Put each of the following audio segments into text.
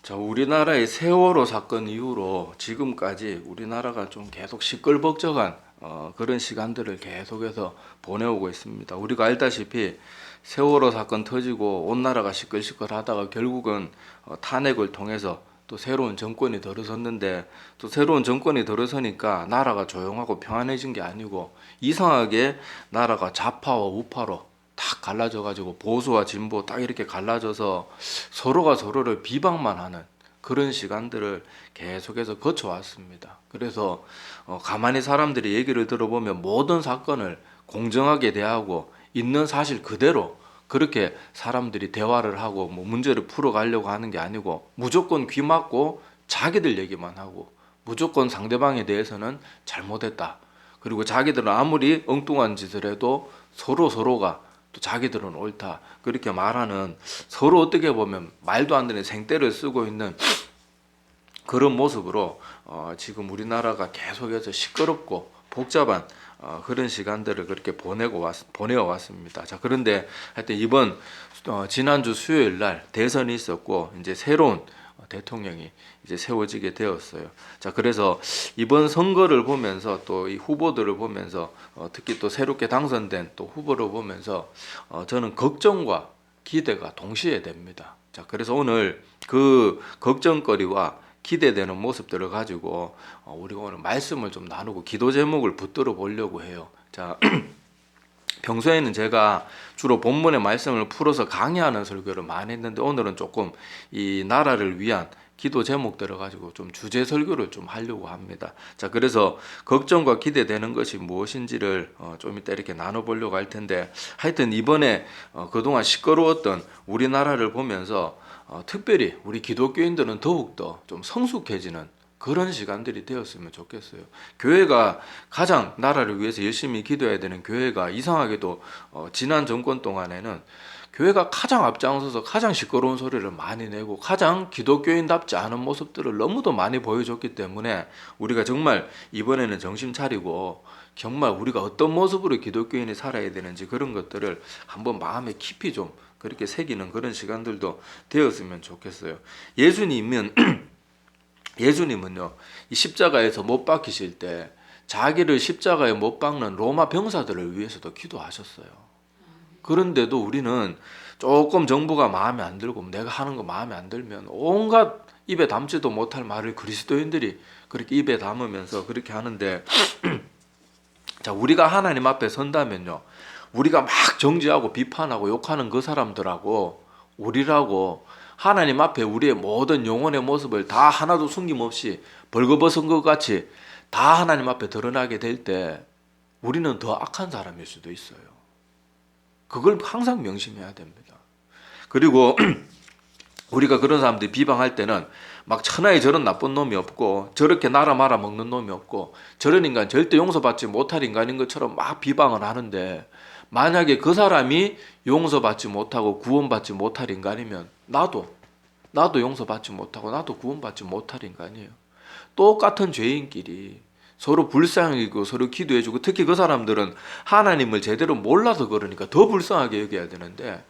자, 우리나라의 세월호 사건 이후로 지금까지 우리나라가 좀 계속 시끌벅적한 그런 시간들을 계속해서 보내오고 있습니다. 우리가 알다시피 세월호 사건 터지고 온 나라가 시끌시끌하다가 결국은 탄핵을 통해서 또 새로운 정권이 들어섰는데, 또 새로운 정권이 들어서니까 나라가 조용하고 평안해진 게 아니고 이상하게 나라가 좌파와 우파로 딱 갈라져 가지고 보수와 진보 딱 이렇게 갈라져서 서로가 서로를 비방만 하는 그런 시간들을 계속해서 거쳐왔습니다. 그래서 가만히 사람들이 얘기를 들어보면 모든 사건을 공정하게 대하고 있는 사실 그대로 그렇게 사람들이 대화를 하고 뭐 문제를 풀어가려고 하는 게 아니고 무조건 귀 막고 자기들 얘기만 하고 무조건 상대방에 대해서는 잘못했다. 그리고 자기들은 아무리 엉뚱한 짓을 해도 서로가 또 자기들은 옳다. 그렇게 말하는, 서로 어떻게 보면 말도 안 되는 생떼를 쓰고 있는 그런 모습으로 지금 우리나라가 계속해서 시끄럽고 복잡한 그런 시간들을 그렇게 보내어 왔습니다. 자, 그런데 하여튼 이번 지난주 수요일 날 대선이 있었고 이제 새로운 대통령이 이제 세워지게 되었어요. 자, 그래서 이번 선거를 보면서 또 이 후보들을 보면서 특히 또 새롭게 당선된 또 후보를 보면서 저는 걱정과 기대가 동시에 됩니다. 자, 그래서 오늘 그 걱정거리와 기대되는 모습들을 가지고 우리가 오늘 말씀을 좀 나누고 기도 제목을 붙들어 보려고 해요. 자, 평소에는 제가 주로 본문의 말씀을 풀어서 강의하는 설교를 많이 했는데 오늘은 조금 이 나라를 위한 기도 제목들을 가지고 좀 주제 설교를 좀 하려고 합니다. 자, 그래서 걱정과 기대되는 것이 무엇인지를 좀 이따 이렇게 나눠보려고 할 텐데, 하여튼 이번에 그동안 시끄러웠던 우리나라를 보면서 특별히 우리 기독교인들은 더욱더 좀 성숙해지는 그런 시간들이 되었으면 좋겠어요. 교회가 가장 나라를 위해서 열심히 기도해야 되는 교회가 이상하게도 지난 정권 동안에는 교회가 가장 앞장서서 가장 시끄러운 소리를 많이 내고 가장 기독교인답지 않은 모습들을 너무도 많이 보여줬기 때문에 우리가 정말 이번에는 정신 차리고 정말 우리가 어떤 모습으로 기독교인이 살아야 되는지 그런 것들을 한번 마음에 깊이 좀 그렇게 새기는 그런 시간들도 되었으면 좋겠어요. 예수님은요, 이 십자가에서 못 박히실 때 자기를 십자가에 못 박는 로마 병사들을 위해서도 기도하셨어요. 그런데도 우리는 조금 정부가 마음에 안 들고 내가 하는 거 마음에 안 들면 온갖 입에 담지도 못할 말을 그리스도인들이 그렇게 입에 담으면서 그렇게 하는데, 자, 우리가 하나님 앞에 선다면요, 우리가 막 정죄하고 비판하고 욕하는 그 사람들하고 우리라고 하나님 앞에 우리의 모든 영혼의 모습을 다 하나도 숨김없이 벌거벗은 것 같이 다 하나님 앞에 드러나게 될 때 우리는 더 악한 사람일 수도 있어요. 그걸 항상 명심해야 됩니다. 그리고 우리가 그런 사람들이 비방할 때는 막 천하에 저런 나쁜 놈이 없고 저렇게 나라 말아 먹는 놈이 없고 저런 인간 절대 용서받지 못할 인간인 것처럼 막 비방을 하는데, 만약에 그 사람이 용서받지 못하고 구원받지 못할 인간이면 나도 용서받지 못하고 나도 구원받지 못할 인간이에요. 똑같은 죄인끼리 서로 불쌍히고 서로 기도해주고, 특히 그 사람들은 하나님을 제대로 몰라서 그러니까 더 불쌍하게 여겨야 되는데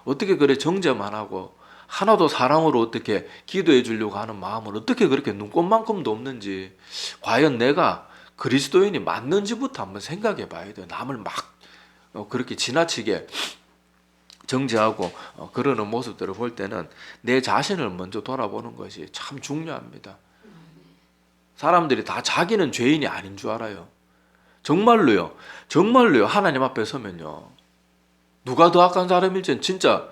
어떻게 그래 정죄만 하고 하나도 사랑으로 어떻게 기도해 주려고 하는 마음을 어떻게 그렇게 눈꽃만큼도 없는지, 과연 내가 그리스도인이 맞는지부터 한번 생각해 봐야 돼요. 남을 막 그렇게 지나치게 정죄하고 그러는 모습들을 볼 때는 내 자신을 먼저 돌아보는 것이 참 중요합니다. 사람들이 다 자기는 죄인이 아닌 줄 알아요. 정말로요. 하나님 앞에 서면요, 누가 더 악한 사람일지는 진짜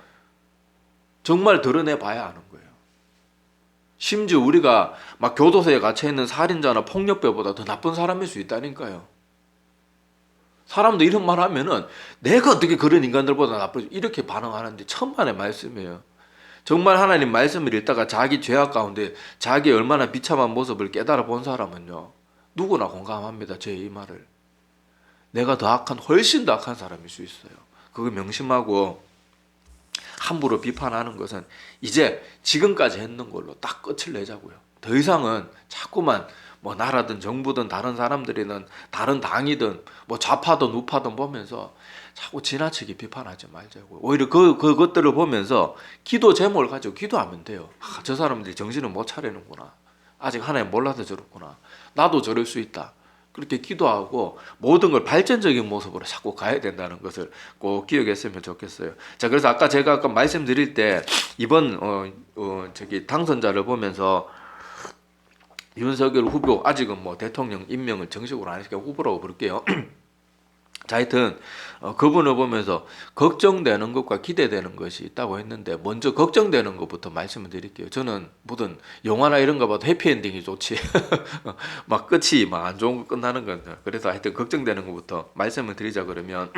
정말 드러내 봐야 아는 거예요. 심지어 우리가 막 교도소에 갇혀 있는 살인자나 폭력배보다 더 나쁜 사람일 수 있다니까요. 사람도 이런 말 하면은 내가 어떻게 그런 인간들보다 나쁘지 이렇게 반응하는데 천만의 말씀이에요. 정말 하나님 말씀을 읽다가 자기 죄악 가운데 자기 얼마나 비참한 모습을 깨달아 본 사람은요, 누구나 공감합니다. 제 이 말을. 내가 더 악한, 훨씬 더 악한 사람일 수 있어요. 그거 명심하고 함부로 비판하는 것은 이제 지금까지 했는 걸로 딱 끝을 내자고요. 더 이상은 자꾸만 뭐 나라든 정부든 다른 사람들이든 다른 당이든 뭐 좌파든 우파든 보면서 자꾸 지나치게 비판하지 말자고. 오히려 그것들을 보면서 기도 제목을 가지고 기도하면 돼요. 저 사람들이 정신을 못 차리는구나. 아직 하나님 몰라서 저렇구나. 나도 저럴 수 있다. 그렇게 기도하고 모든 걸 발전적인 모습으로 자꾸 가야 된다는 것을 꼭 기억했으면 좋겠어요. 자, 그래서 제가 아까 말씀드릴 때 이번 당선자를 보면서 윤석열 후보, 아직은 뭐 대통령 임명을 정식으로 안 했으니까 후보라고 부를게요. 자, 하여튼 그분을 보면서 걱정되는 것과 기대되는 것이 있다고 했는데, 먼저 걱정되는 것부터 말씀을 드릴게요. 저는 무슨 영화나 이런 거 봐도 해피엔딩이 좋지 막 끝이 막 안 좋은 거 끝나는 건, 그래서 하여튼 걱정되는 것부터 말씀을 드리자. 그러면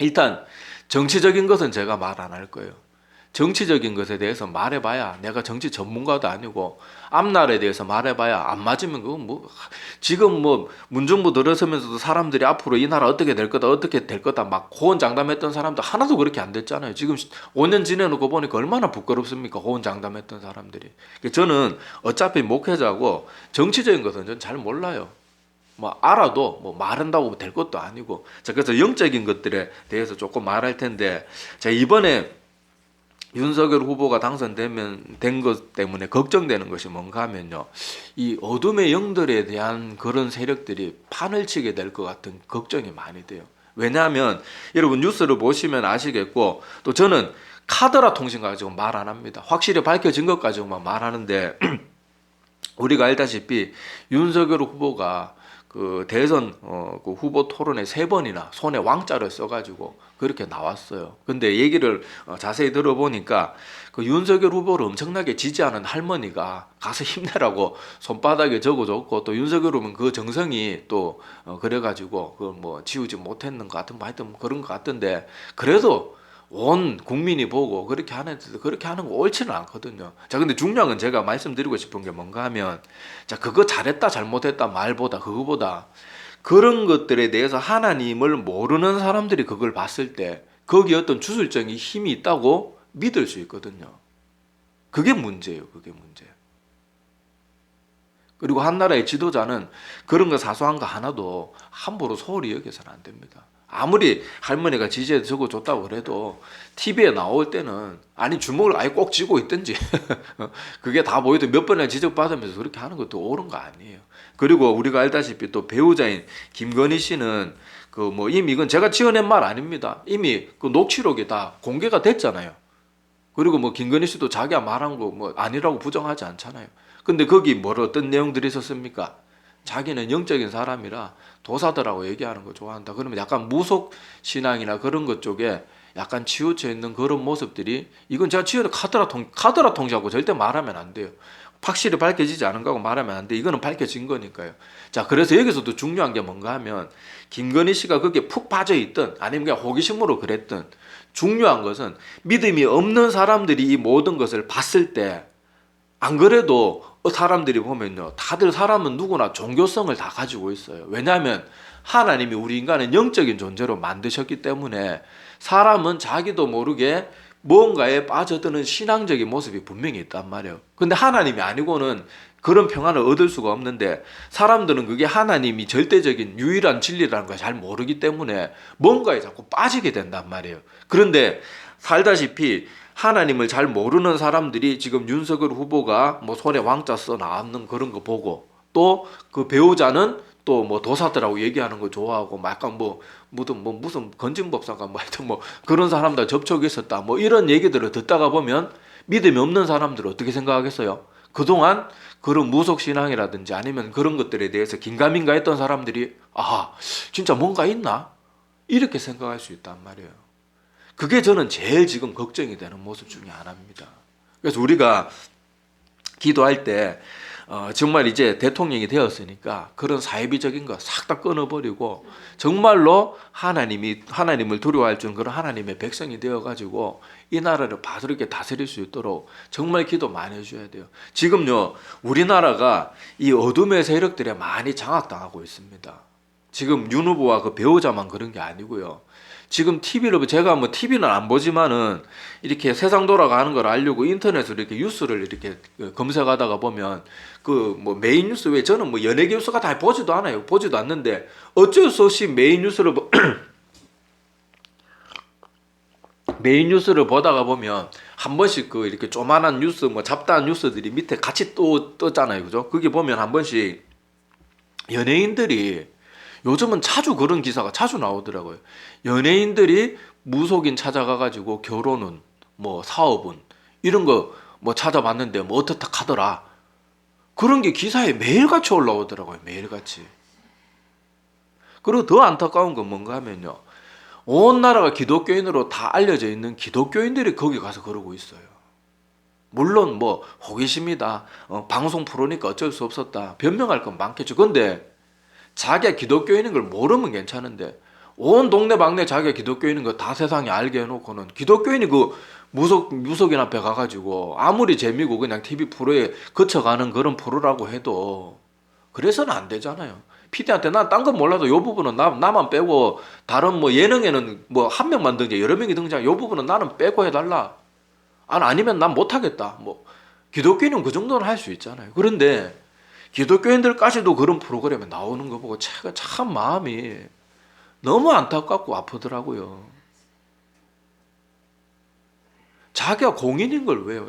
일단 정치적인 것은 제가 말 안 할 거예요. 정치적인 것에 대해서 말해봐야, 내가 정치 전문가도 아니고 앞날에 대해서 말해봐야 안 맞으면 그건 뭐, 지금 뭐 문정부 들어서면서도 사람들이 앞으로 이 나라 어떻게 될 거다 막 호언장담했던 사람도 하나도 그렇게 안 됐잖아요. 지금 5년 지내놓고 보니까 얼마나 부끄럽습니까, 호언장담했던 사람들이. 저는 어차피 목회자고 정치적인 것은 전 잘 몰라요. 뭐 알아도 뭐 말한다고 될 것도 아니고. 자, 그래서 영적인 것들에 대해서 조금 말할 텐데, 자, 이번에 윤석열 후보가 된 것 때문에 걱정되는 것이 뭔가 하면요, 이 어둠의 영들에 대한 그런 세력들이 판을 치게 될 것 같은 걱정이 많이 돼요. 왜냐하면 여러분 뉴스를 보시면 아시겠고, 또 저는 카더라 통신 가지고 말 안 합니다. 확실히 밝혀진 것 가지고만 말하는데 우리가 알다시피 윤석열 후보가 그 대선 그 후보 토론에 3번이나 손에 왕자를 써가지고 그렇게 나왔어요. 근데 얘기를 자세히 들어보니까 그 윤석열 후보를 엄청나게 지지하는 할머니가 가서 힘내라고 손바닥에 적어줬고, 또 윤석열 후보는 그 정성이 또 그래가지고 그걸 뭐 지우지 못했는 것 같은, 뭐 하여튼 그런 것 같던데, 그래도 온 국민이 보고 그렇게 하는 거 옳지는 않거든요. 자, 근데 중요한 건 제가 말씀드리고 싶은 게 뭔가 하면, 자, 그거 잘했다 잘못했다 말보다, 그거보다 그런 것들에 대해서 하나님을 모르는 사람들이 그걸 봤을 때 거기에 어떤 주술적인 힘이 있다고 믿을 수 있거든요. 그게 문제예요. 그게 문제. 그리고 한 나라의 지도자는 그런 거 사소한 거 하나도 함부로 소홀히 여겨서는 안 됩니다. 아무리 할머니가 지지해 적어줬다고 그래도 TV에 나올 때는, 아니 주먹을 아예 꼭 쥐고 있든지 그게 다 보이도 몇 번이나 지적받으면서 그렇게 하는 것도 옳은 거 아니에요. 그리고 우리가 알다시피 또 배우자인 김건희 씨는 그 뭐 이미, 이건 제가 지어낸 말 아닙니다. 이미 그 녹취록이 다 공개가 됐잖아요. 그리고 뭐 김건희 씨도 자기가 말한 거 뭐 아니라고 부정하지 않잖아요. 근데 거기 어떤 내용들이 있었습니까? 자기는 영적인 사람이라 도사들하고 얘기하는 거 좋아한다. 그러면 약간 무속 신앙이나 그런 것 쪽에 약간 치우쳐 있는 그런 모습들이, 이건 제가 지어낸 카더라 통지하고 절대 말하면 안 돼요. 확실히 밝혀지지 않은 거하고 말하면 안 돼. 이거는 밝혀진 거니까요. 자, 그래서 여기서도 중요한 게 뭔가 하면, 김건희 씨가 거기에 푹 빠져 있든 아니면 그냥 호기심으로 그랬든, 중요한 것은 믿음이 없는 사람들이 이 모든 것을 봤을 때, 안 그래도 사람들이 보면요, 다들 사람은 누구나 종교성을 다 가지고 있어요. 왜냐하면 하나님이 우리 인간은 영적인 존재로 만드셨기 때문에 사람은 자기도 모르게 뭔가에 빠져드는 신앙적인 모습이 분명히 있단 말이에요. 근데 하나님이 아니고는 그런 평안을 얻을 수가 없는데, 사람들은 그게 하나님이 절대적인 유일한 진리라는 걸 잘 모르기 때문에 뭔가에 자꾸 빠지게 된단 말이에요. 그런데 살다시피 하나님을 잘 모르는 사람들이 지금 윤석열 후보가 뭐 손에 왕자 써 나왔는 그런 거 보고, 또 그 배우자는 또 뭐 도사들하고 얘기하는 거 좋아하고, 막 약간 무슨 건진법사가 뭐 하여튼 뭐 그런 사람들 접촉이 있었다, 뭐 이런 얘기들을 듣다가 보면 믿음이 없는 사람들은 어떻게 생각하겠어요? 그동안 그런 무속신앙이라든지 아니면 그런 것들에 대해서 긴가민가 했던 사람들이, 아, 진짜 뭔가 있나? 이렇게 생각할 수 있단 말이에요. 그게 저는 제일 지금 걱정이 되는 모습 중에 하나입니다. 그래서 우리가 기도할 때 정말 이제 대통령이 되었으니까 그런 사이비적인 거 싹 다 끊어버리고, 정말로 하나님을 두려워할 줄 그런 하나님의 백성이 되어가지고 이 나라를 바르게 다스릴 수 있도록 정말 기도 많이 해줘야 돼요. 지금요, 우리나라가 이 어둠의 세력들에 많이 장악당하고 있습니다. 지금 윤 후보와 그 배우자만 그런 게 아니고요. 지금 제가 뭐 TV는 안 보지만은 이렇게 세상 돌아가는 걸 알려고 인터넷으로 이렇게 뉴스를 이렇게 검색하다가 보면 그 뭐 메인 뉴스 외에, 저는 뭐 연예 뉴스가 다 보지도 않아요. 보지도 않는데 어쩔 수 없이 메인 뉴스를 메인 뉴스를 보다가 보면 한 번씩 그 이렇게 조만한 뉴스 뭐 잡다한 뉴스들이 밑에 같이 또 떴잖아요. 그죠? 거기 보면 한 번씩 연예인들이 요즘은 자주 그런 기사가 자주 나오더라고요. 연예인들이 무속인 찾아가가지고 결혼은 뭐 사업은 이런 거 뭐 찾아봤는데 뭐 어떻다 하더라. 그런 게 기사에 매일같이 올라오더라고요. 매일같이. 그리고 더 안타까운 건 뭔가 하면요. 온 나라가 기독교인으로 다 알려져 있는 기독교인들이 거기 가서 그러고 있어요. 물론 뭐 호기심이다. 방송 프로니까 어쩔 수 없었다. 변명할 건 많겠죠. 근데 자기가 기독교인인 걸 모르면 괜찮은데 온 동네방네 자기가 기독교인인 거 다 세상에 알게 해놓고는 기독교인이 그 무속인 앞에 가가지고 아무리 재미고 그냥 TV 프로에 거쳐가는 그런 프로라고 해도 그래서는 안 되잖아요. PD한테 난 딴 건 몰라도 요 부분은 나만 빼고 다른 뭐 예능에는 뭐 한 명만 등장 여러 명이 등장 요 부분은 나는 빼고 해달라. 아니면 난 못하겠다. 뭐 기독교인은 그 정도는 할 수 있잖아요. 그런데 기독교인들까지도 그런 프로그램에 나오는 거 보고 제가 참 마음이 너무 안타깝고 아프더라고요. 자기가 공인인 걸 왜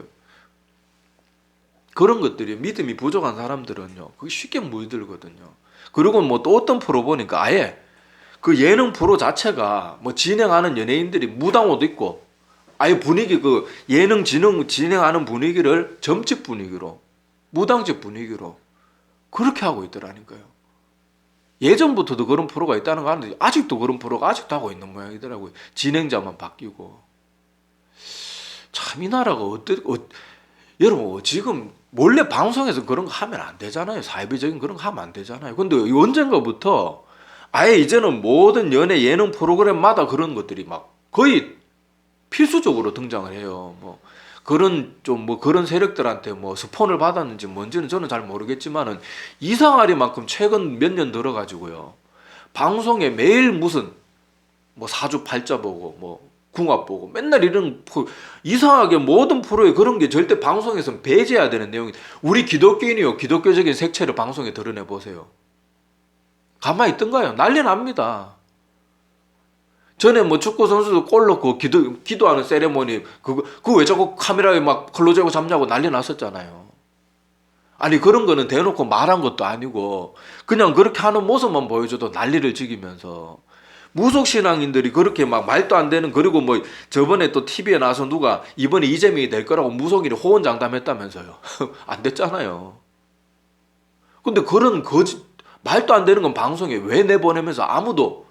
그런 것들이 믿음이 부족한 사람들은요 그게 쉽게 물들거든요. 그리고 뭐 또 어떤 프로 보니까 아예 그 예능 프로 자체가 뭐 진행하는 연예인들이 무당 옷 입고 아예 분위기 그 예능 진행하는 분위기를 점집 분위기로 무당집 분위기로 그렇게 하고 있더라니까요. 예전부터도 그런 프로가 있다는 거 아는데 아직도 그런 프로가 아직도 하고 있는 모양이더라고요. 진행자만 바뀌고. 참 이 나라가 여러분 지금 몰래 방송에서 그런 거 하면 안 되잖아요. 사회비적인 그런 거 하면 안 되잖아요. 근데 언젠가부터 아예 이제는 모든 연예 예능 프로그램마다 그런 것들이 막 거의 필수적으로 등장을 해요. 뭐 그런 좀 뭐 그런 세력들한테 뭐 스폰을 받았는지 뭔지는 저는 잘 모르겠지만은 이상하리만큼 최근 몇 년 들어가지고요. 방송에 매일 무슨 뭐 사주팔자 보고 뭐 궁합 보고 맨날 이런 이상하게 모든 프로에 그런 게 절대 방송에서 배제해야 되는 내용이 우리 기독교인이요 기독교적인 색채를 방송에 드러내 보세요. 가만히 있던가요? 난리 납니다. 전에 뭐 축구 선수도 골 넣고 기도하는 세레모니 그거 왜 자꾸 카메라에 막 클로즈하고 잡냐고 난리 났었잖아요. 아니 그런 거는 대놓고 말한 것도 아니고 그냥 그렇게 하는 모습만 보여줘도 난리를 지기면서 무속신앙인들이 그렇게 막 말도 안 되는 그리고 뭐 저번에 또 TV에 나와서 누가 이번에 이재명이 될 거라고 무속인이 호언장담했다면서요. 안 됐잖아요. 근데 그런 말도 안 되는 건 방송에 왜 내보내면서 아무도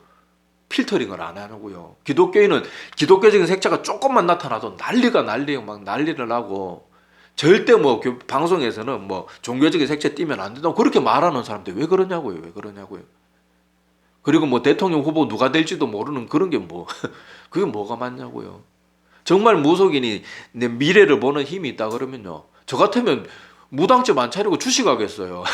필터링을 안 하고요. 기독교인은 기독교적인 색채가 조금만 나타나도 난리예요. 막 난리를 하고 절대 뭐 방송에서는 뭐 종교적인 색채 띄면 안 된다고 그렇게 말하는 사람들 왜 그러냐고요. 왜 그러냐고요. 그리고 뭐 대통령 후보 누가 될지도 모르는 그런 게 뭐 그게 뭐가 맞냐고요. 정말 무속인이 내 미래를 보는 힘이 있다 그러면요. 저 같으면 무당집 안 차리고 주식하겠어요.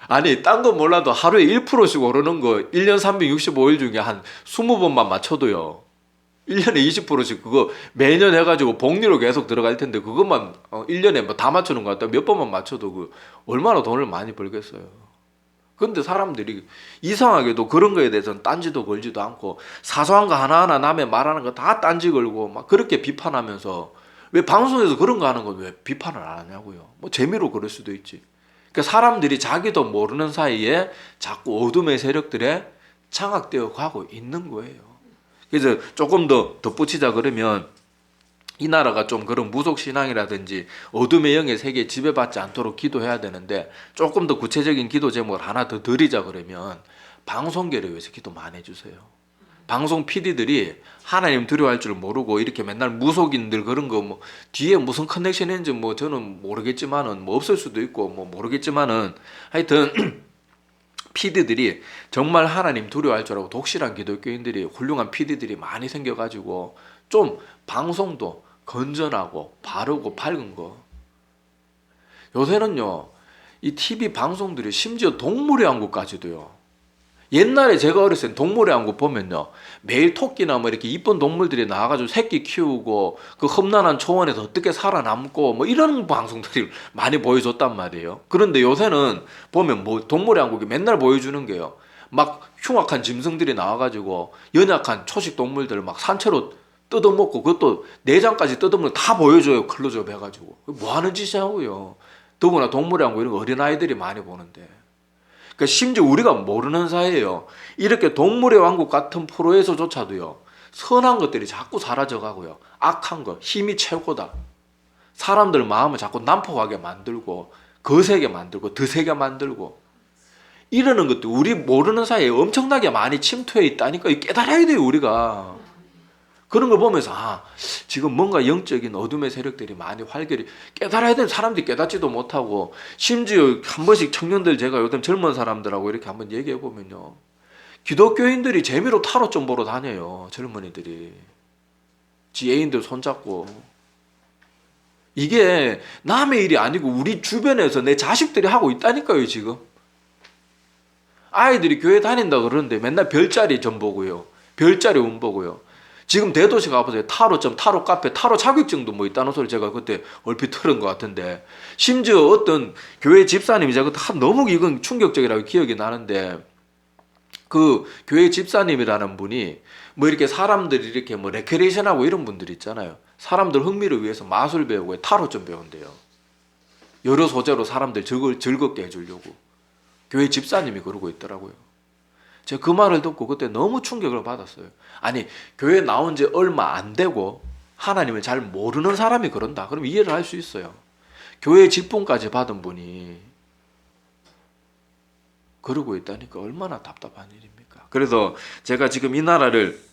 아니 딴 건 몰라도 하루에 1%씩 오르는 거 1년 365일 중에 한 20번만 맞춰도요. 1년에 20%씩 그거 매년 해가지고 복리로 계속 들어갈 텐데 그것만 1년에 뭐 다 맞추는 것 같다. 몇 번만 맞춰도 그 얼마나 돈을 많이 벌겠어요. 근데 사람들이 이상하게도 그런 거에 대해서는 딴지도 걸지도 않고 사소한 거 하나하나 남의 말하는 거 다 딴지 걸고 막 그렇게 비판하면서 왜 방송에서 그런 거 하는 건 왜 비판을 안 하냐고요. 뭐 재미로 그럴 수도 있지. 그러니까 사람들이 자기도 모르는 사이에 자꾸 어둠의 세력들에 장악되어 가고 있는 거예요. 그래서 조금 더 덧붙이자 그러면 이 나라가 좀 그런 무속신앙이라든지 어둠의 영의 세계에 지배받지 않도록 기도해야 되는데 조금 더 구체적인 기도 제목을 하나 더 드리자 그러면 방송계를 위해서 기도 많이 해주세요. 방송 PD들이 하나님 두려워할 줄 모르고 이렇게 맨날 무속인들 그런 거 뭐 뒤에 무슨 커넥션 있는지 뭐 저는 모르겠지만은 뭐 없을 수도 있고 뭐 모르겠지만은 하여튼 PD들이 정말 하나님 두려워할 줄 알고 독실한 기독교인들이 훌륭한 PD들이 많이 생겨가지고 좀 방송도 건전하고 바르고 밝은 거. 요새는요 이 TV 방송들이 심지어 동물의 왕국까지도요. 옛날에 제가 어렸을 때 동물의 왕국 보면요 매일 토끼나 뭐 이렇게 이쁜 동물들이 나와가지고 새끼 키우고 그 험난한 초원에서 어떻게 살아남고 뭐 이런 방송들이 많이 보여줬단 말이에요. 그런데 요새는 보면 뭐 동물의 왕국이 맨날 보여주는 게요 막 흉악한 짐승들이 나와가지고 연약한 초식 동물들 막 산채로 뜯어먹고 그것도 내장까지 뜯어먹는 다 보여줘요. 클로즈업 해가지고. 뭐 하는 짓이냐고요. 더구나 동물이하고 이런 거 어린아이들이 많이 보는데. 그러니까 심지어 우리가 모르는 사이에요. 이렇게 동물의 왕국 같은 프로에서조차도요. 선한 것들이 자꾸 사라져가고요. 악한 거, 힘이 최고다. 사람들 마음을 자꾸 난폭하게 만들고 거세게 만들고 더 세게 만들고 이러는 것도 우리 모르는 사이에 엄청나게 많이 침투해 있다니까 깨달아야 돼요. 우리가. 그런 걸 보면서 지금 뭔가 영적인 어둠의 세력들이 많이 활결이 깨달아야 되는 사람들이 깨닫지도 못하고 심지어 한 번씩 청년들 제가 요즘 젊은 사람들하고 이렇게 한번 얘기해 보면요. 기독교인들이 재미로 타로 좀 보러 다녀요. 젊은이들이. 지 애인들 손잡고. 이게 남의 일이 아니고 우리 주변에서 내 자식들이 하고 있다니까요. 지금. 아이들이 교회 다닌다 그러는데 맨날 별자리 점 보고요. 별자리 운 보고요. 지금 대도시 가보세요. 타로점, 타로 카페, 타로 자격증도 뭐 있다는 소리 제가 그때 얼핏 들은 것 같은데 심지어 어떤 교회 집사님이 제가 너무 이건 충격적이라고 기억이 나는데 그 교회 집사님이라는 분이 뭐 이렇게 사람들이 이렇게 뭐 레크레이션하고 이런 분들 있잖아요. 사람들 흥미를 위해서 마술 배우고 타로점 배운대요. 여러 소재로 사람들 즐겁게 해주려고. 교회 집사님이 그러고 있더라고요. 제가 그 말을 듣고 그때 너무 충격을 받았어요. 아니 교회 나온 지 얼마 안 되고 하나님을 잘 모르는 사람이 그런다. 그럼 이해를 할 수 있어요. 교회 직분까지 받은 분이 그러고 있다니까 얼마나 답답한 일입니까? 그래서 제가 지금 이 나라를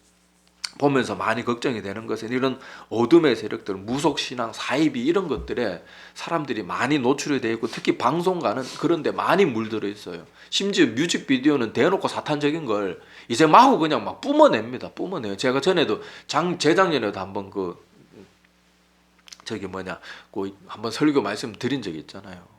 보면서 많이 걱정이 되는 것은 이런 어둠의 세력들, 무속신앙, 사이비 이런 것들에 사람들이 많이 노출이 되어 있고 특히 방송가는 그런 데 많이 물들어 있어요. 심지어 뮤직비디오는 대놓고 사탄적인 걸 이제 마구 그냥 막 뿜어냅니다. 뿜어내요. 제가 전에도 재작년에도 한번 한번 설교 말씀 드린 적이 있잖아요.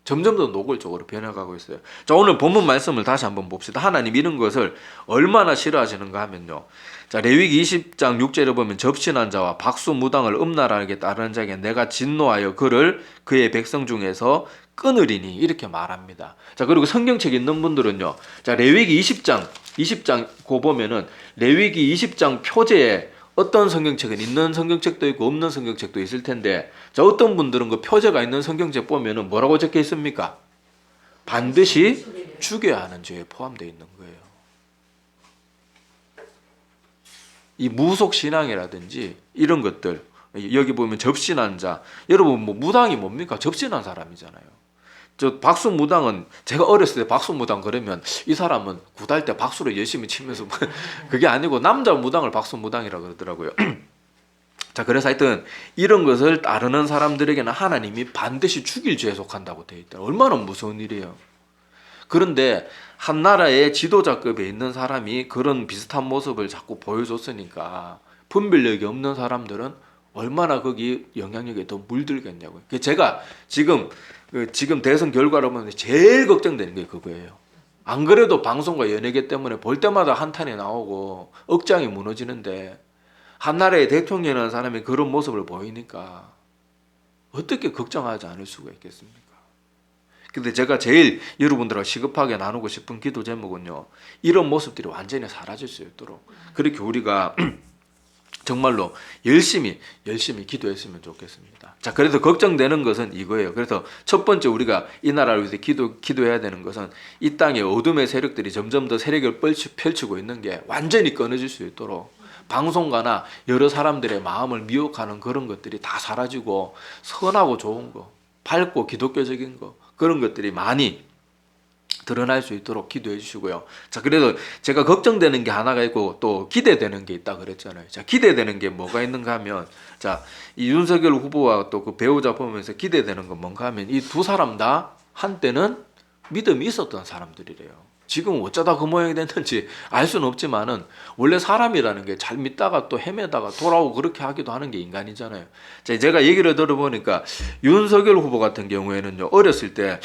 점점 더 노골적으로 변해가고 있어요. 자, 오늘 본문 말씀을 다시 한번 봅시다. 하나님 이런 것을 얼마나 싫어하시는가 하면요. 자, 레위기 20장 6절에 보면 접신한 자와 박수 무당을 음란하게 따르는 자에게 내가 진노하여 그를 그의 백성 중에서 끊으리니 이렇게 말합니다. 자, 그리고 성경책 있는 분들은요. 자, 레위기 20장 고 보면은 레위기 20장 표제에 어떤 성경책은 있는 성경책도 있고 없는 성경책도 있을 텐데 자 어떤 분들은 그 표제가 있는 성경책 보면은 뭐라고 적혀 있습니까? 반드시 죽여야 하는 죄에 포함되어 있는 거예요. 이 무속신앙이라든지 이런 것들 여기 보면 접신한 자 여러분 뭐 무당이 뭡니까? 접신한 사람이잖아요. 저 박수무당은 제가 어렸을 때 박수무당 그러면 이 사람은 굿할 때 박수를 열심히 치면서 그게 아니고 남자 무당을 박수무당이라고 그러더라고요. 자, 그래서 하여튼 이런 것을 따르는 사람들에게는 하나님이 반드시 죽일 죄에 속한다고 되어 있다. 얼마나 무서운 일이에요. 그런데 한 나라의 지도자급에 있는 사람이 그런 비슷한 모습을 자꾸 보여줬으니까 분별력이 없는 사람들은 얼마나 거기 영향력에 더 물들겠냐고요. 제가 지금 대선 결과를 보면 제일 걱정되는 게 그거예요. 안 그래도 방송과 연예계 때문에 볼 때마다 한탄이 나오고 억장이 무너지는데 한 나라의 대통령이라는 사람이 그런 모습을 보이니까 어떻게 걱정하지 않을 수가 있겠습니까? 근데 제가 제일 여러분들하고 시급하게 나누고 싶은 기도 제목은요. 이런 모습들이 완전히 사라질 수 있도록 그렇게 우리가 정말로 열심히 기도했으면 좋겠습니다. 자, 그래서 걱정되는 것은 이거예요. 그래서 첫 번째 우리가 이 나라를 위해서 기도해야 되는 것은 이 땅의 어둠의 세력들이 점점 더 세력을 펼치고 있는 게 완전히 끊어질 수 있도록 방송가나 여러 사람들의 마음을 미혹하는 그런 것들이 다 사라지고 선하고 좋은 거, 밝고 기독교적인 거 그런 것들이 많이 드러날 수 있도록 기도해 주시고요. 자, 그래서 제가 걱정되는 게 하나가 있고 또 기대되는 게 있다 그랬잖아요. 자, 기대되는 게 뭐가 있는가 하면 자, 이 윤석열 후보와 또 그 배우자 보면서 기대되는 건 뭔가 하면 이 두 사람 다 한때는 믿음이 있었던 사람들이래요. 지금 어쩌다 그 모양이 됐는지 알 수는 없지만은 원래 사람이라는 게 잘 믿다가 또 헤매다가 돌아오고 그렇게 하기도 하는 게 인간이잖아요. 자, 제가 얘기를 들어보니까 윤석열 후보 같은 경우에는요. 어렸을 때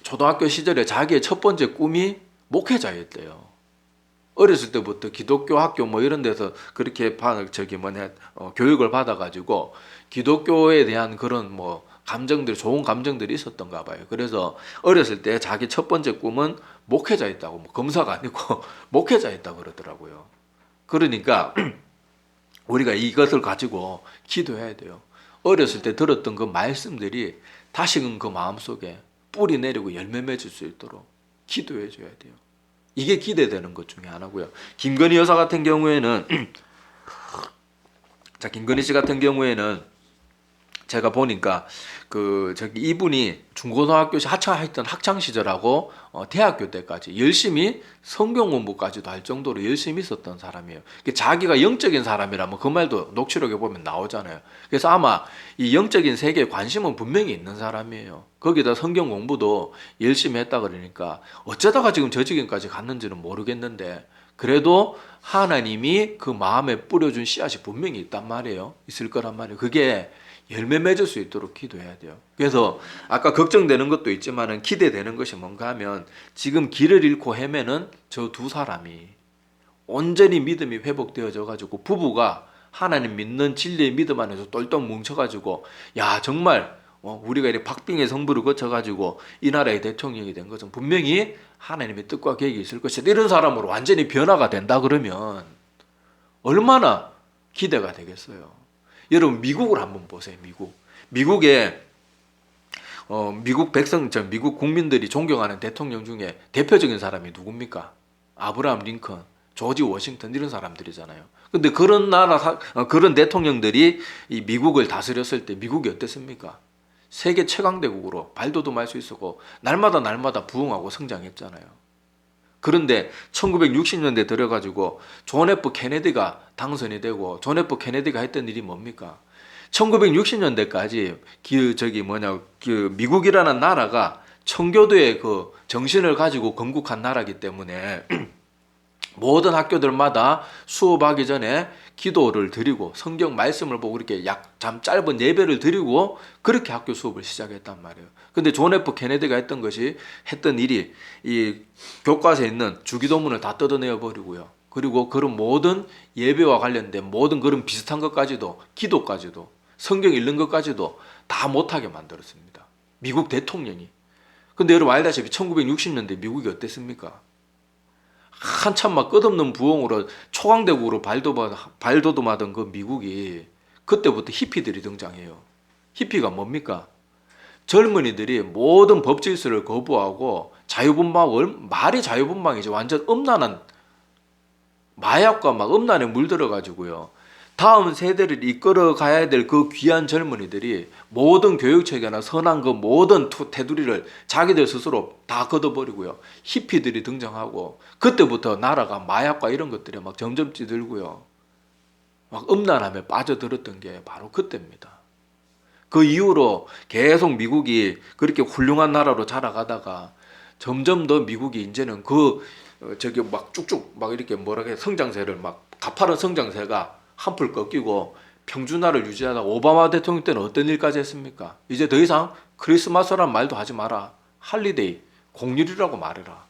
초등학교 시절에 자기의 첫 번째 꿈이 목회자였대요. 어렸을 때부터 기독교 학교 뭐 이런 데서 그렇게 교육을 받아가지고 기독교에 대한 그런 뭐 좋은 감정들이 있었던가 봐요. 그래서 어렸을 때 자기 첫 번째 꿈은 목회자였다고, 뭐 검사가 아니고 목회자였다고 그러더라고요. 그러니까 우리가 이것을 가지고 기도해야 돼요. 어렸을 때 들었던 그 말씀들이 다시금 그 마음속에 뿌리 내리고 열매 맺을 수 있도록 기도해 줘야 돼요. 이게 기대되는 것 중에 하나고요. 김건희 여사 같은 경우에는 자, 김건희 씨 같은 경우에는 제가 보니까 이분이 중고등학교 하차했던 학창 시절하고 대학교 때까지 열심히 성경 공부까지도 할 정도로 열심히 있었던 사람이에요. 자기가 영적인 사람이라면 그 말도 녹취록에 보면 나오잖아요. 그래서 아마 이 영적인 세계에 관심은 분명히 있는 사람이에요. 거기다 성경 공부도 열심히 했다 그러니까 어쩌다가 지금 저 지경까지 갔는지는 모르겠는데 그래도 하나님이 그 마음에 뿌려준 씨앗이 분명히 있단 말이에요. 있을 거란 말이에요. 그게 열매 맺을 수 있도록 기도해야 돼요. 그래서 아까 걱정되는 것도 있지만은 기대되는 것이 뭔가 하면 지금 길을 잃고 헤매는 저 두 사람이 온전히 믿음이 회복되어져 가지고 부부가 하나님 믿는 진리의 믿음 안에서 똘똘 뭉쳐 가지고 야 정말 우리가 이렇게 박빙의 성부를 거쳐 가지고 이 나라의 대통령이 된 것은 분명히 하나님의 뜻과 계획이 있을 것이다. 이런 사람으로 완전히 변화가 된다 그러면 얼마나 기대가 되겠어요. 여러분 미국을 한번 보세요. 미국에 미국 국민들이 존경하는 대통령 중에 대표적인 사람이 누굽니까? 아브라함 링컨, 조지 워싱턴 이런 사람들이잖아요. 근데 그런 대통령들이 이 미국을 다스렸을 때 미국이 어땠습니까? 세계 최강대국으로 발돋움할 수 있었고 날마다 부흥하고 성장했잖아요. 그런데 1960년대 들어가지고 존 F 케네디가 당선이 되고 존 F 케네디가 했던 일이 뭡니까? 1960년대까지 미국이라는 나라가 청교도의 그 정신을 가지고 건국한 나라이기 때문에 모든 학교들마다 수업하기 전에 기도를 드리고 성경 말씀을 보고 이렇게 참 짧은 예배를 드리고 그렇게 학교 수업을 시작했단 말이에요. 근데 존 F 케네디가 했던 일이 이 교과서에 있는 주기도문을 다 뜯어내어 버리고요. 그리고 그런 모든 예배와 관련된 모든 그런 비슷한 것까지도 기도까지도 성경 읽는 것까지도 다 못하게 만들었습니다. 미국 대통령이. 근데 여러분 알다시피 1960년대 미국이 어땠습니까? 한참 막 끝없는 부흥으로 초강대국으로 발돋움하던 그 미국이 그때부터 히피들이 등장해요. 히피가 뭡니까? 젊은이들이 모든 법 질서를 거부하고 말이 자유분방이죠. 완전 음란한 마약과 막 음란에 물들어 가지고요. 다음 세대를 이끌어 가야 될 그 귀한 젊은이들이 모든 교육체계나 선한 그 모든 테두리를 자기들 스스로 다 걷어버리고요. 히피들이 등장하고 그때부터 나라가 마약과 이런 것들이 막 점점 찌들고요. 막 음란함에 빠져들었던 게 바로 그때입니다. 그 이후로 계속 미국이 그렇게 훌륭한 나라로 자라가다가 점점 더 미국이 이제는 막 쭉쭉 막 이렇게 성장세를 막 가파른 성장세가 한풀 꺾이고 평준화를 유지하다가 오바마 대통령 때는 어떤 일까지 했습니까? 이제 더 이상 크리스마스란 말도 하지 마라. 할리데이, 공휴일이라고 말해라.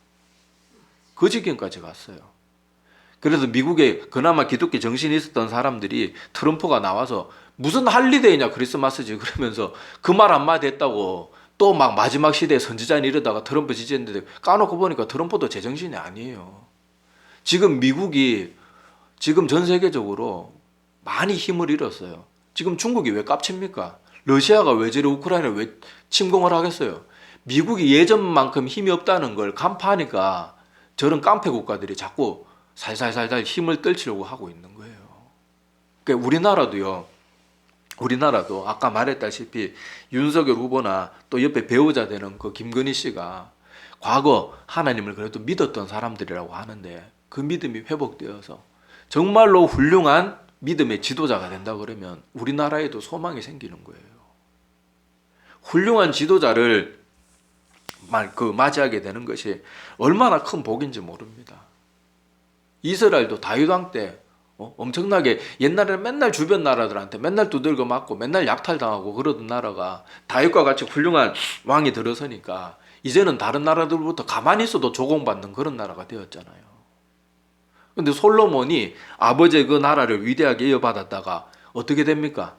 그 지경까지 갔어요. 그래서 미국에 그나마 기독교 정신이 있었던 사람들이 트럼프가 나와서 무슨 할리데이냐 크리스마스지 그러면서 그 말 한마디 했다고 또 막 마지막 시대의 선지자니 이러다가 트럼프 지지했는데 까놓고 보니까 트럼프도 제정신이 아니에요. 지금 미국이 지금 전 세계적으로 많이 힘을 잃었어요. 지금 중국이 왜 깝칩니까? 러시아가 왜 저리 우크라이나를 왜 침공을 하겠어요? 미국이 예전만큼 힘이 없다는 걸 간파하니까 저런 깡패 국가들이 자꾸 살살살살 힘을 떨치려고 하고 있는 거예요. 그러니까 우리나라도 아까 말했다시피 윤석열 후보나 또 옆에 배우자 되는 그 김건희 씨가 과거 하나님을 그래도 믿었던 사람들이라고 하는데 그 믿음이 회복되어서 정말로 훌륭한 믿음의 지도자가 된다 그러면 우리나라에도 소망이 생기는 거예요. 훌륭한 지도자를 맞이하게 되는 것이 얼마나 큰 복인지 모릅니다. 이스라엘도 다윗 왕 때 엄청나게 옛날에는 맨날 주변 나라들한테 맨날 두들겨 맞고 맨날 약탈당하고 그러던 나라가 다윗과 같이 훌륭한 왕이 들어서니까 이제는 다른 나라들부터 가만히 있어도 조공받는 그런 나라가 되었잖아요. 근데 솔로몬이 아버지의 그 나라를 위대하게 이어받았다가 어떻게 됩니까?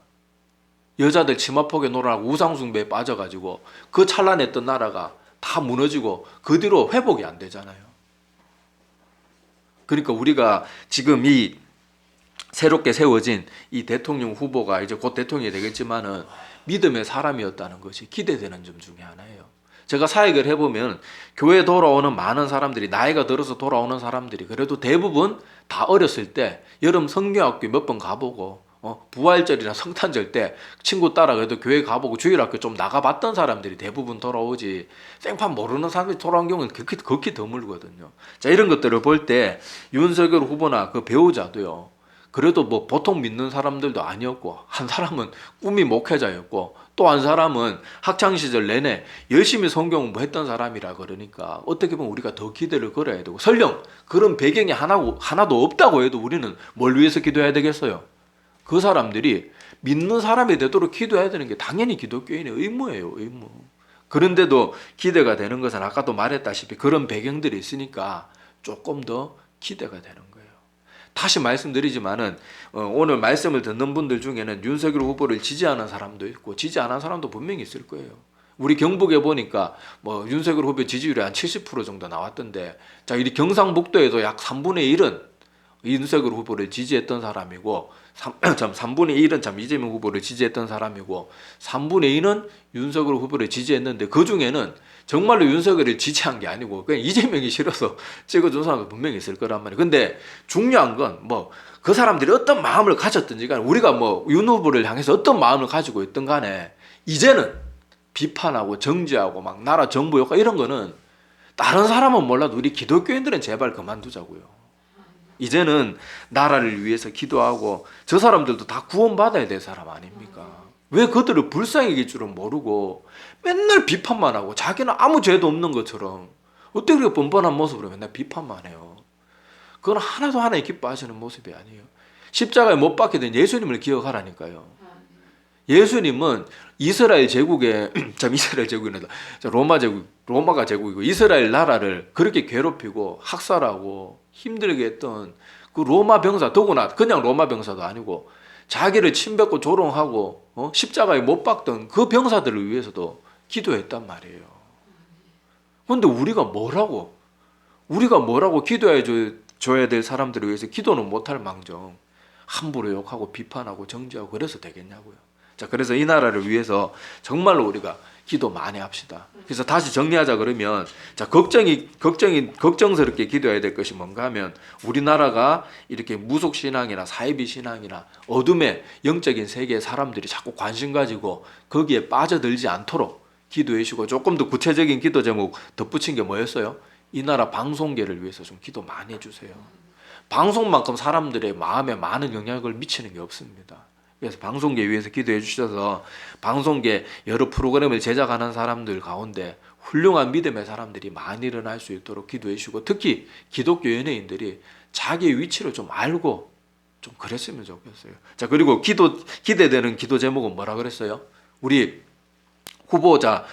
여자들 치마폭에 놀아나고 우상숭배에 빠져가지고 그 찬란했던 나라가 다 무너지고 그 뒤로 회복이 안 되잖아요. 그러니까 우리가 지금 이 새롭게 세워진 이 대통령 후보가 이제 곧 대통령이 되겠지만은 믿음의 사람이었다는 것이 기대되는 점 중에 하나예요. 제가 사역을 해보면 교회 돌아오는 많은 사람들이, 나이가 들어서 돌아오는 사람들이 그래도 대부분 다 어렸을 때 여름 성경학교 몇 번 가보고 부활절이나 성탄절 때 친구 따라 그래도 교회 가보고 주일학교 좀 나가봤던 사람들이 대부분 돌아오지, 생판 모르는 사람들이 돌아온 경우는 극히 드물거든요. 자, 이런 것들을 볼 때 윤석열 후보나 그 배우자도요, 그래도 뭐 보통 믿는 사람들도 아니었고, 한 사람은 꿈이 목회자였고 또 한 사람은 학창시절 내내 열심히 성경 공부했던 사람이라 그러니까 어떻게 보면 우리가 더 기대를 걸어야 되고, 설령 그런 배경이 하나도 없다고 해도 우리는 뭘 위해서 기도해야 되겠어요? 그 사람들이 믿는 사람이 되도록 기도해야 되는 게 당연히 기독교인의 의무예요, 의무. 그런데도 기대가 되는 것은 아까도 말했다시피 그런 배경들이 있으니까 조금 더 기대가 되는 거예요. 다시 말씀드리지만은 오늘 말씀을 듣는 분들 중에는 윤석열 후보를 지지하는 사람도 있고 지지 않은 사람도 분명히 있을 거예요. 우리 경북에 보니까 뭐 윤석열 후보 지지율이 한 70% 정도 나왔던데, 자, 이 경상북도에도 약 3분의 1은 윤석열 후보를 지지했던 사람이고 3분의 1은 참 이재명 후보를 지지했던 사람이고 3분의 2는 윤석열 후보를 지지했는데, 그 중에는 정말로 윤석열을 지지한 게 아니고 그냥 이재명이 싫어서 찍어준 사람도 분명히 있을 거란 말이에요. 근데 중요한 건 뭐 그 사람들이 어떤 마음을 가졌든지 간에, 우리가 뭐 윤 후보를 향해서 어떤 마음을 가지고 있든 간에 이제는 비판하고 정지하고 막 나라 정부 효과 이런 거는 다른 사람은 몰라도 우리 기독교인들은 제발 그만두자고요. 이제는 나라를 위해서 기도하고, 저 사람들도 다 구원받아야 될 사람 아닙니까? 왜 그들을 불쌍히 여길 줄은 모르고 맨날 비판만 하고, 자기는 아무 죄도 없는 것처럼 어떻게 그렇게 뻔뻔한 모습으로 맨날 비판만 해요? 그건 하나도 하나에 기뻐하시는 모습이 아니에요. 십자가에 못 박게 된 예수님을 기억하라니까요. 예수님은 이스라엘 제국에 참 이스라엘 제국이란다. 로마가 제국이고 이스라엘 나라를 그렇게 괴롭히고 학살하고 힘들게 했던 그 로마 병사, 더구나 그냥 로마 병사도 아니고 자기를 침뱉고 조롱하고 십자가에 못 박던 그 병사들을 위해서도 기도했단 말이에요. 그런데 우리가 뭐라고 기도해 줘야 될 사람들을 위해서 기도는 못할 망정 함부로 욕하고 비판하고 정죄하고 그래서 되겠냐고요. 자, 그래서 이 나라를 위해서 정말로 우리가 기도 많이 합시다. 그래서 다시 정리하자 그러면, 자, 걱정스럽게 기도해야 될 것이 뭔가 하면, 우리나라가 이렇게 무속신앙이나 사이비신앙이나 어둠의 영적인 세계의 사람들이 자꾸 관심 가지고 거기에 빠져들지 않도록 기도해 주시고, 조금 더 구체적인 기도 제목 덧붙인 게 뭐였어요? 이 나라 방송계를 위해서 좀 기도 많이 해주세요. 방송만큼 사람들의 마음에 많은 영향을 미치는 게 없습니다. 그래서 방송계 위해서 기도해 주셔서 방송계 여러 프로그램을 제작하는 사람들 가운데 훌륭한 믿음의 사람들이 많이 일어날 수 있도록 기도해 주시고, 특히 기독교 연예인들이 자기의 위치를 좀 알고 좀 그랬으면 좋겠어요. 자, 그리고 기대되는 기도 제목은 뭐라 그랬어요? 우리 후보자,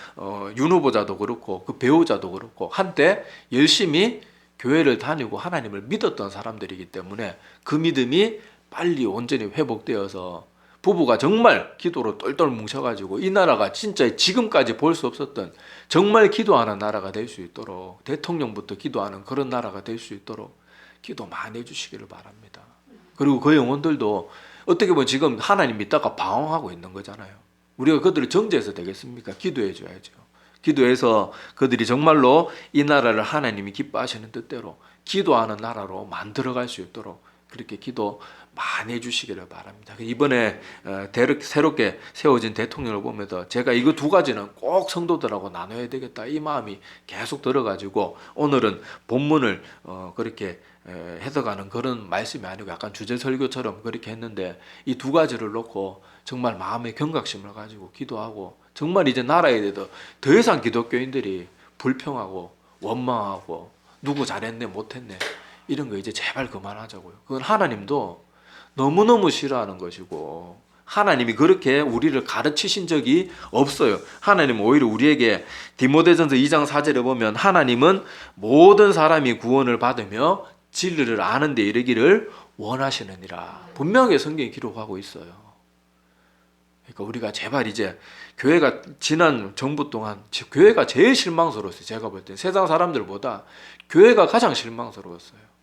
윤 후보자도 그렇고 그 배우자도 그렇고 한때 열심히 교회를 다니고 하나님을 믿었던 사람들이기 때문에 그 믿음이 빨리 온전히 회복되어서 부부가 정말 기도로 똘똘 뭉쳐가지고 이 나라가 진짜 지금까지 볼 수 없었던 정말 기도하는 나라가 될 수 있도록, 대통령부터 기도하는 그런 나라가 될 수 있도록 기도 많이 해주시기를 바랍니다. 그리고 그 영혼들도 어떻게 보면 지금 하나님 믿다가 방황하고 있는 거잖아요. 우리가 그들을 정죄해서 되겠습니까? 기도해 줘야죠. 기도해서 그들이 정말로 이 나라를 하나님이 기뻐하시는 뜻대로 기도하는 나라로 만들어갈 수 있도록 그렇게 기도 많이 해주시기를 바랍니다. 이번에 새롭게 세워진 대통령을 보면서 제가 이거 두 가지는 꼭 성도들하고 나눠야 되겠다 이 마음이 계속 들어가지고, 오늘은 본문을 그렇게 해석하는 그런 말씀이 아니고 약간 주제 설교처럼 그렇게 했는데, 이 두 가지를 놓고 정말 마음의 경각심을 가지고 기도하고, 정말 이제 나라에 대해서 더 이상 기독교인들이 불평하고 원망하고 누구 잘했네 못했네 이런 거 이제 제발 그만하자고요. 그건 하나님도 너무너무 싫어하는 것이고, 하나님이 그렇게 우리를 가르치신 적이 없어요. 하나님은 오히려 우리에게 디모데전서 2장 4절에 보면 하나님은 모든 사람이 구원을 받으며 진리를 아는 데 이르기를 원하시느니라 분명히 성경에 기록하고 있어요. 그러니까 우리가 제발 이제 교회가 지난 정부 동안 교회가 제일 실망스러웠어요. 제가 볼 때 세상 사람들보다 교회가 가장 실망스러웠어요.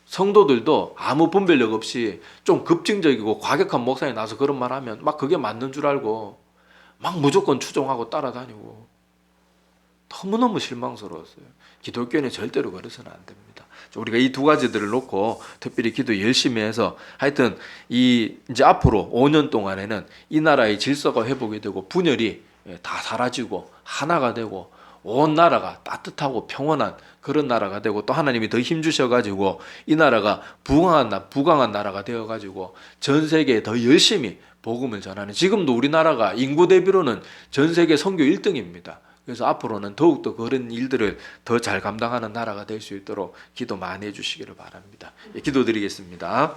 성도들도 아무 분별력 없이 좀 급진적이고 과격한 목사님 나서 그런 말 하면 막 그게 맞는 줄 알고 막 무조건 추종하고 따라다니고 너무너무 실망스러웠어요. 기독교는 절대로 그래서는 안 됩니다. 우리가 이 두 가지들을 놓고 특별히 기도 열심히 해서 하여튼 이제 앞으로 5년 동안에는 이 나라의 질서가 회복이 되고 분열이 다 사라지고 하나가 되고 온 나라가 따뜻하고 평온한 그런 나라가 되고 또 하나님이 더 힘주셔가지고 이 나라가 부강한 나라가 되어가지고 전 세계에 더 열심히 복음을 전하는 지금도 우리나라가 인구 대비로는 전 세계 선교 1등입니다. 그래서 앞으로는 더욱더 그런 일들을 더 잘 감당하는 나라가 될 수 있도록 기도 많이 해주시기를 바랍니다. 기도드리겠습니다.